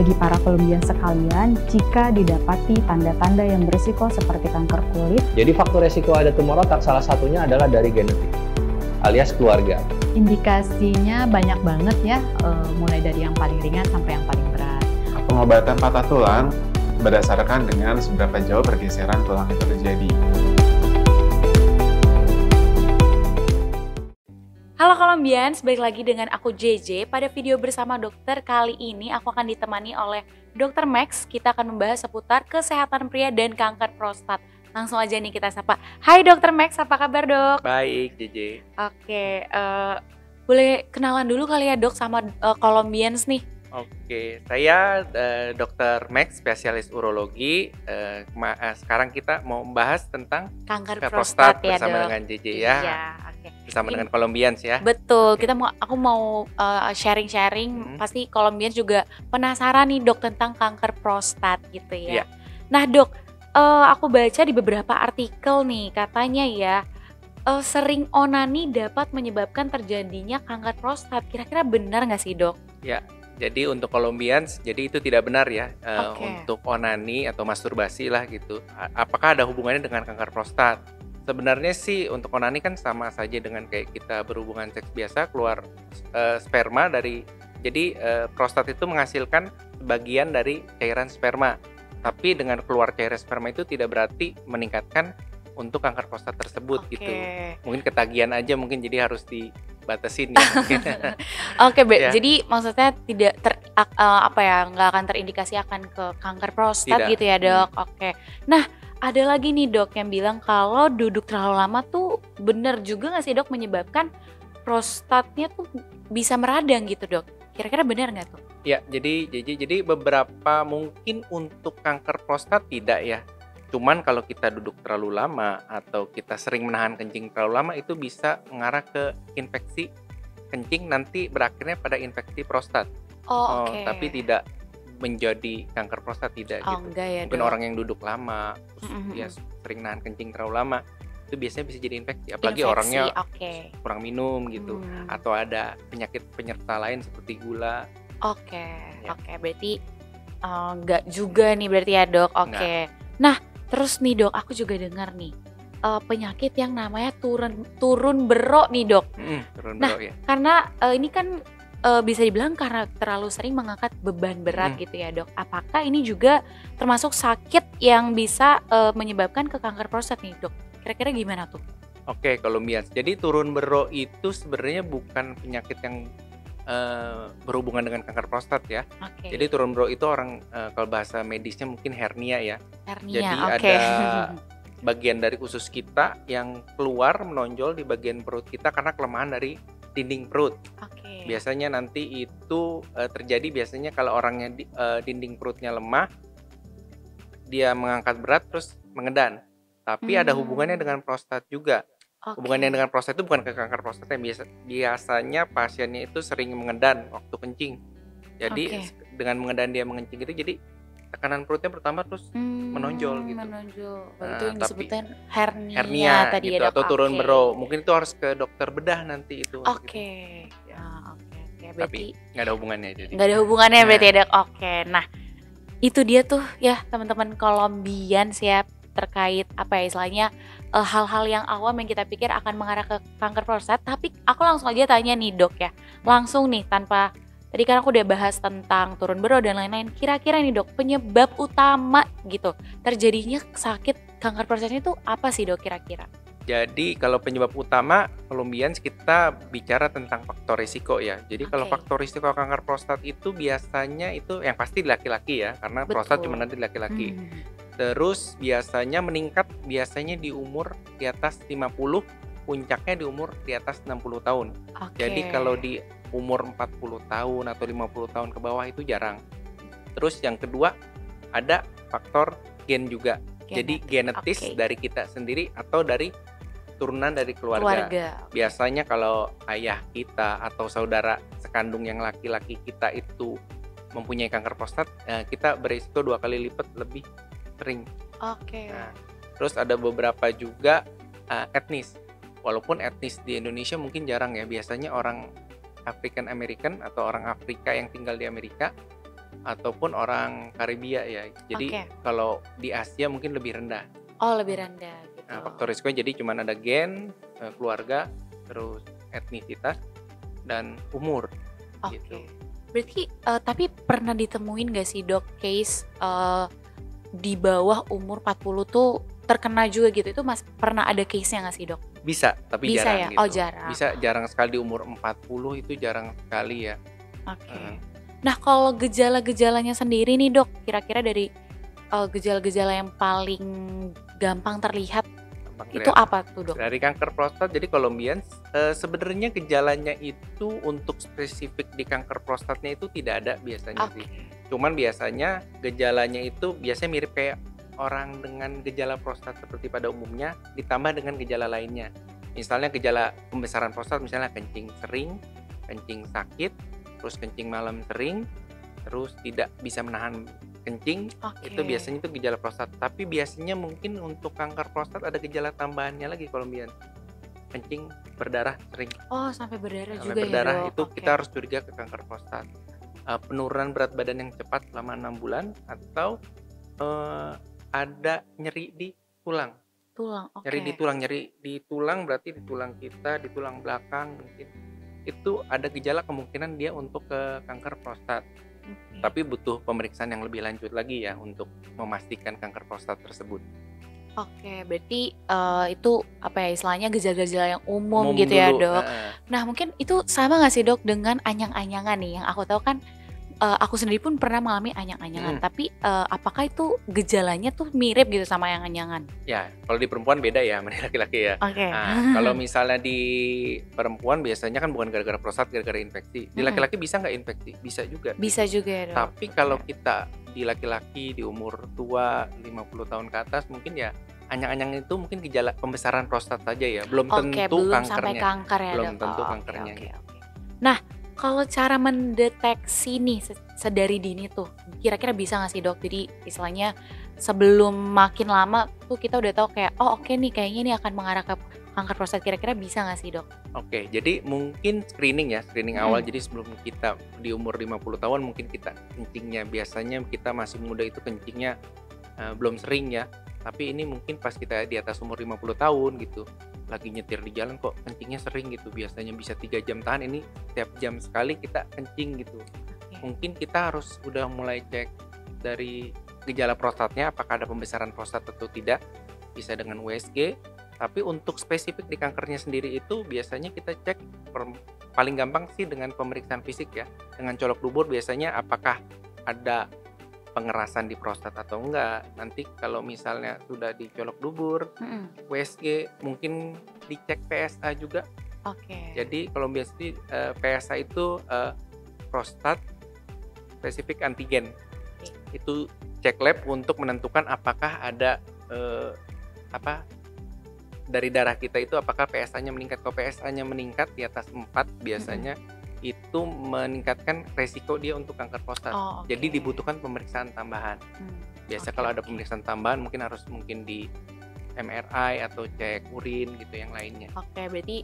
bagi para Colombian sekalian jika didapati tanda-tanda yang berisiko seperti kanker kulit. Jadi faktor resiko ada tumor otak salah satunya adalah dari genetik alias keluarga. Indikasinya banyak banget ya, mulai dari yang paling ringan sampai yang paling berat. Pengobatan patah tulang berdasarkan dengan seberapa jauh pergeseran tulang itu terjadi. Halo Colombians, balik lagi dengan aku JJ. Pada video bersama dokter kali ini aku akan ditemani oleh Dr. Max. Kita akan membahas seputar kesehatan pria dan kanker prostat. Langsung aja nih kita sapa. Hai Dr. Max, apa kabar dok? Baik JJ. Oke, boleh kenalan dulu kali ya dok sama Colombians nih. Oke, saya Dr. Max, spesialis urologi. Sekarang kita mau membahas tentang Kanker prostat prostat ya bersama dok. dengan JJ ya. Iya, oke. Bersama dengan Colombians ya. Betul, Oke. aku mau sharing-sharing. Pasti Colombians juga penasaran nih dok tentang kanker prostat gitu ya. Iya. Nah dok, aku baca di beberapa artikel nih katanya ya sering onani dapat menyebabkan terjadinya kanker prostat. Kira-kira benar nggak sih dok? Ya, jadi untuk Colombians, jadi itu tidak benar ya. Oke. Untuk onani atau masturbasi lah gitu. Apakah ada hubungannya dengan kanker prostat? Sebenarnya sih untuk onani kan sama saja dengan kayak kita berhubungan seks biasa, keluar sperma dari. Jadi prostat itu menghasilkan bagian dari cairan sperma. Tapi dengan keluar cairan sperma itu tidak berarti meningkatkan untuk kanker prostat tersebut gitu. Mungkin ketagihan aja mungkin, jadi harus dibatasin ya. Mungkin. Oke, Ya. jadi maksudnya tidak nggak akan terindikasi akan ke kanker prostat Tidak. gitu ya dok. Oke. Nah, ada lagi nih dok yang bilang kalau duduk terlalu lama tuh bener juga nggak sih dok menyebabkan prostatnya tuh bisa meradang gitu dok. Kira-kira benar nggak tuh? Ya, jadi beberapa mungkin untuk kanker prostat tidak ya. Cuman kalau kita duduk terlalu lama atau kita sering menahan kencing terlalu lama itu bisa mengarah ke infeksi kencing, nanti berakhirnya pada infeksi prostat. Oh, oke. Tapi tidak menjadi kanker prostat, tidak Oh, gitu. enggak ya Mungkin dok. orang yang duduk lama, terus dia sering nahan kencing terlalu lama, itu biasanya bisa jadi infeksi. Apalagi Infeksi, orangnya oke. kurang minum gitu, atau ada penyakit penyerta lain seperti gula. Oke, Ya. oke. Berarti enggak juga nih berarti ya dok. Oke. Nah, terus nih dok, aku juga dengar nih penyakit yang namanya turun berok nih dok. Turun Nah, berok ya. karena ini kan bisa dibilang karena terlalu sering mengangkat beban berat gitu ya dok. Apakah ini juga termasuk sakit yang bisa menyebabkan ke kanker prostat nih dok? Kira-kira gimana tuh? Oke, Colombians. Jadi turun berok itu sebenarnya bukan penyakit yang berhubungan dengan kanker prostat ya. Oke. Jadi turun berok itu orang kalau bahasa medisnya mungkin hernia ya. Hernia, Jadi oke. ada bagian dari usus kita yang keluar menonjol di bagian perut kita karena kelemahan dari dinding perut. Oke. Biasanya nanti itu terjadi biasanya kalau orangnya dinding perutnya lemah, dia mengangkat berat terus mengedan. Tapi ada hubungannya dengan prostat juga. Oke. Hubungannya dengan prostat itu bukan ke kanker prostat, yang biasanya pasiennya itu sering mengedan waktu kencing. Jadi dengan mengedan dia mengencing itu jadi tekanan perutnya pertama terus menonjol gitu. Menonjol. Nah, Itu yang tapi disebutkan hernia, hernia tadi gitu, ya dok. atau turun Oke. berok. Mungkin itu harus ke dokter bedah nanti itu. untuk Oke. itu. Ya. Oke. Tapi Berarti nggak ada hubungannya jadi. nggak ada hubungannya Nah. berarti ya dok. Oke. Nah, itu dia tuh ya teman-teman Colombians ya, terkait apa ya istilahnya hal-hal yang awam yang kita pikir akan mengarah ke kanker prostat. Tapi aku langsung aja tanya nih dok ya, langsung nih tanpa tadi kan aku udah bahas tentang turun berok dan lain-lain. Kira-kira nih dok, penyebab utama gitu terjadinya sakit kanker prostat itu apa sih dok kira-kira? Jadi kalau penyebab utama Colombians kita bicara tentang faktor risiko ya. Jadi kalau Oke. faktor risiko kanker prostat itu biasanya itu yang pasti di laki-laki ya, karena prostat Betul. cuma ada di laki-laki. Hmm. Terus biasanya meningkat biasanya di umur di atas 50, puncaknya di umur di atas 60 tahun. Oke. Jadi kalau di umur 40 tahun atau 50 tahun ke bawah itu jarang. Terus yang kedua ada faktor gen juga. Jadi genetis Oke. dari kita sendiri atau dari turunan dari keluarga. Biasanya kalau ayah kita atau saudara sekandung yang laki-laki kita itu mempunyai kanker prostat, kita berisiko 2 kali lipat lebih sering. Oke. Nah, terus ada beberapa juga etnis. Walaupun etnis di Indonesia mungkin jarang ya. Biasanya orang African American atau orang Afrika yang tinggal di Amerika ataupun orang Karibia ya. Jadi Oke. kalau di Asia mungkin lebih rendah. Oh, lebih rendah gitu. Nah, faktor risikonya jadi cuma ada gen, keluarga, terus etnisitas dan umur Oke. gitu. Berarti tapi pernah ditemuin gak sih dok case di bawah umur 40 tuh terkena juga gitu? Itu pernah ada case-nya gak sih dok? Bisa, tapi Bisa jarang ya? gitu. Oh, jarang. Bisa jarang sekali di umur 40 itu jarang sekali ya. Oke. Nah, kalau gejala-gejalanya sendiri nih dok, kira-kira dari gejala-gejala yang paling gampang terlihat Gampang itu terlihat. apa tuh dok? Dari kanker prostat, jadi Colombian sebenarnya gejalanya itu untuk spesifik di kanker prostatnya itu tidak ada biasanya Oke. sih. Cuman biasanya gejalanya itu biasanya mirip kayak orang dengan gejala prostat seperti pada umumnya ditambah dengan gejala lainnya. Misalnya gejala pembesaran prostat, misalnya kencing sering, kencing sakit, terus kencing malam sering, terus tidak bisa menahan kencing. Oke. Itu biasanya itu gejala prostat. Tapi biasanya mungkin untuk kanker prostat ada gejala tambahannya lagi Colombian. Kencing berdarah sering. Oh, sampai berdarah Sampai juga berdarah ya dok? itu Oke. kita harus curiga ke kanker prostat. Penurunan berat badan yang cepat selama 6 bulan atau ada nyeri di tulang. Tulang, oke. Nyeri di tulang berarti di tulang kita, di tulang belakang mungkin. Itu ada gejala kemungkinan dia untuk ke kanker prostat. Oke. Tapi butuh pemeriksaan yang lebih lanjut lagi ya untuk memastikan kanker prostat tersebut. Oke, berarti itu apa ya istilahnya gejala-gejala yang umum gitu ya dulu, dok. Nah mungkin itu sama nggak sih dok dengan anyang-anyangan nih? Yang aku tahu kan aku sendiri pun pernah mengalami anyang-anyangan. Tapi apakah itu gejalanya tuh mirip gitu sama yang anyangan? Ya, kalau di perempuan beda ya sama di laki-laki ya. Oke. Nah, kalau misalnya di perempuan biasanya kan bukan gara-gara prostat, gara-gara infeksi. Di laki-laki bisa nggak infeksi? Bisa juga. Bisa juga ya dok. Tapi kalau kita di laki-laki di umur tua 50 tahun ke atas mungkin ya anyang-anyang itu mungkin gejala pembesaran prostat saja ya, belum Oke, tentu belum sampai kankernya. kanker ya Belum dok. tentu Oke, kankernya oke, gitu. oke. Nah, kalau cara mendeteksi nih sedari dini tuh, kira-kira bisa nggak sih dok? Jadi istilahnya sebelum makin lama tuh kita udah tahu kayak, oh oke nih kayaknya ini akan mengarah ke kanker prostat. Kira-kira bisa nggak sih dok? Oke, jadi mungkin screening awal. Jadi sebelum kita di umur 50 tahun mungkin kita kencingnya biasanya kita masih muda itu kencingnya belum sering ya. Tapi ini mungkin pas kita di atas umur 50 tahun gitu, lagi nyetir di jalan kok kencingnya sering gitu. Biasanya bisa 3 jam tahan, ini setiap jam sekali kita kencing gitu. Mungkin kita harus udah mulai cek dari gejala prostatnya apakah ada pembesaran prostat atau tidak. Bisa dengan USG. Tapi untuk spesifik di kankernya sendiri itu biasanya kita cek paling gampang sih dengan pemeriksaan fisik ya. Dengan colok dubur biasanya apakah ada pengerasan di prostat atau enggak. Nanti kalau misalnya sudah dicolok dubur, USG mungkin dicek PSA juga. Oke. Jadi kalau biasanya PSA itu prostat spesifik antigen. Itu cek lab untuk menentukan apakah ada dari darah kita itu apakah PSA-nya meningkat. Kalau PSA-nya meningkat di atas 4 biasanya itu meningkatkan resiko dia untuk kanker prostat. Oh, oke. Jadi dibutuhkan pemeriksaan tambahan. Biasa kalau ada pemeriksaan tambahan mungkin di MRI atau cek urin gitu yang lainnya. Oke, berarti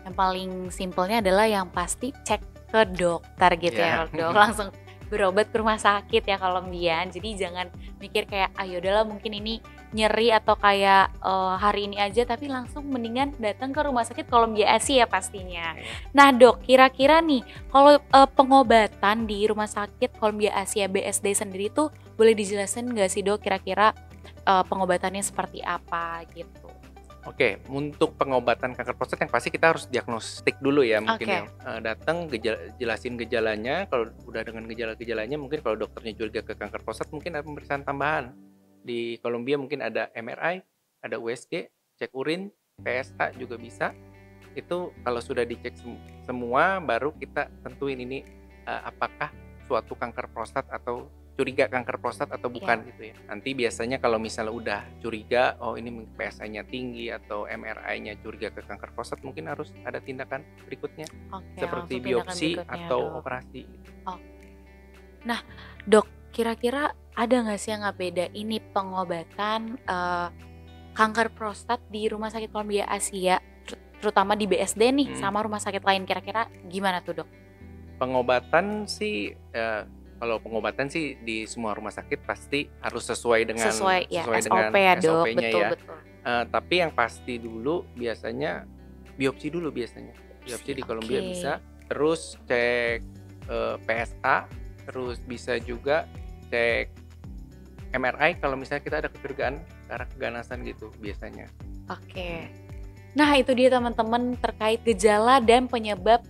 yang paling simpelnya adalah yang pasti cek ke dokter gitu ya dok. Langsung berobat ke rumah sakit ya Colombian. Jadi jangan mikir kayak ayo udahlah mungkin ini nyeri atau kayak hari ini aja, tapi langsung mendingan datang ke rumah sakit Colombia Asia pastinya. Nah dok, kira-kira nih kalau pengobatan di rumah sakit Colombia Asia BSD sendiri tuh boleh dijelasin nggak sih dok kira-kira pengobatannya seperti apa gitu? Oke, untuk pengobatan kanker prostat yang pasti kita harus diagnostik dulu ya mungkin ya. Datang jelasin gejalanya, kalau udah dengan gejala-gejalanya mungkin kalau dokternya juga ke kanker prostat mungkin ada pemeriksaan tambahan. Di Colombia mungkin ada MRI, ada USG, cek urin, PSA juga bisa. Itu kalau sudah dicek semua baru kita tentuin ini apakah suatu kanker prostat atau curiga kanker prostat atau bukan gitu ya. Nanti biasanya kalau misalnya udah curiga, oh ini PSA-nya tinggi atau MRI-nya curiga ke kanker prostat, mungkin harus ada tindakan berikutnya seperti biopsi atau operasi. Nah dok, kira-kira ada nggak sih yang nggak beda ini pengobatan kanker prostat di rumah sakit Colombia Asia, terutama di BSD nih sama rumah sakit lain, kira-kira gimana tuh dok? Pengobatan sih Kalau pengobatan sih di semua rumah sakit pasti harus sesuai dengan Sesuai ya dengan SOP ya dok, SOP-nya betul ya. betul. Tapi yang pasti dulu biasanya biopsi dulu biasanya. Biopsi di Kolombia Oke. bisa, terus cek PSA, terus bisa juga cek MRI kalau misalnya kita ada kecurigaan ke arah keganasan gitu biasanya. Oke. Nah, itu dia teman-teman terkait gejala dan penyebab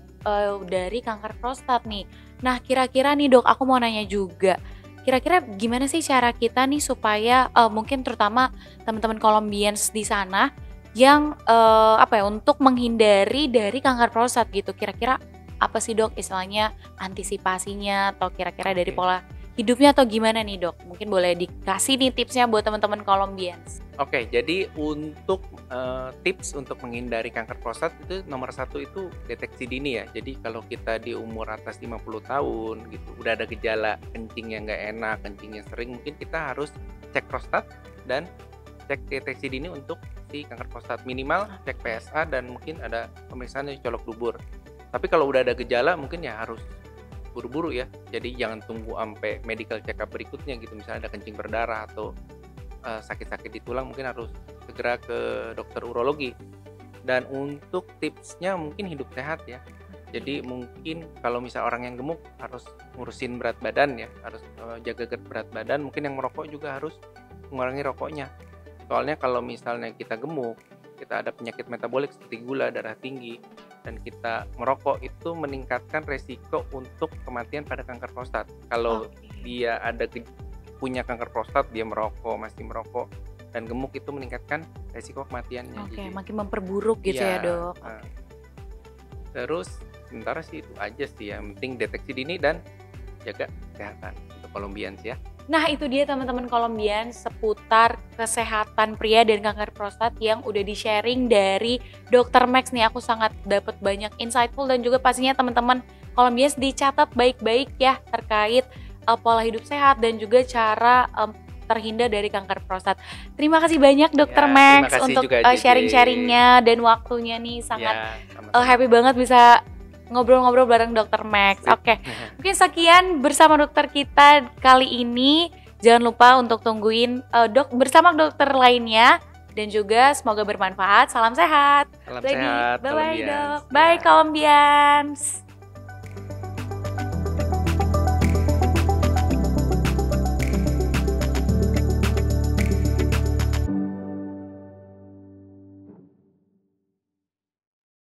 dari kanker prostat nih. Nah, kira-kira nih dok, aku mau nanya juga. Kira-kira gimana sih cara kita nih supaya mungkin terutama teman-teman Colombians di sana yang untuk menghindari dari kanker prostat gitu. Kira-kira apa sih dok istilahnya antisipasinya atau kira-kira dari Oke. pola hidupnya atau gimana nih dok? Mungkin boleh dikasih nih tipsnya buat teman-teman Colombians. Oke, jadi untuk tips untuk menghindari kanker prostat itu nomor satu itu deteksi dini ya. Jadi kalau kita di umur atas 50 tahun gitu, udah ada gejala kencing yang nggak enak, kencing yang sering, mungkin kita harus cek prostat dan cek deteksi dini untuk si kanker prostat. Minimal cek PSA dan mungkin ada pemeriksaan yang colok dubur. Tapi kalau udah ada gejala mungkin ya harus buru-buru ya. Jadi jangan tunggu sampai medical check up berikutnya gitu. Misalnya ada kencing berdarah atau sakit-sakit di tulang, mungkin harus segera ke dokter urologi. Dan untuk tipsnya mungkin hidup sehat ya. Jadi mungkin kalau misal orang yang gemuk harus ngurusin berat badan ya, harus jaga berat badan. Mungkin yang merokok juga harus mengurangi rokoknya. Soalnya kalau misalnya kita gemuk, kita ada penyakit metabolik seperti gula darah tinggi, dan kita merokok itu meningkatkan resiko untuk kematian pada kanker prostat. Kalau dia punya kanker prostat, dia masih merokok dan gemuk, itu meningkatkan resiko kematiannya. Oke, Jadi, makin memperburuk gitu ya dok. Terus sementara sih itu aja sih, yang penting deteksi dini dan jaga kesehatan untuk Colombians ya. Nah itu dia teman-teman Colombian seputar kesehatan pria dan kanker prostat yang udah di-sharing dari Dr. Max nih. Aku sangat dapat banyak insightful dan juga pastinya teman-teman Colombians dicatat baik-baik ya terkait pola hidup sehat dan juga cara terhindar dari kanker prostat. Terima kasih banyak Dr. Ya, Max terima kasih untuk juga, Jiji. sharing-sharingnya dan waktunya nih sangat Ya, sama-sama. happy banget bisa ngobrol-ngobrol bareng Dr. Max. Oke, mungkin sekian bersama dokter kita kali ini. Jangan lupa untuk tungguin bersama dokter lainnya dan juga semoga bermanfaat. Salam sehat. Salam Lagi, sehat, bye-bye Colombians. dok. Bye Ya. Colombians.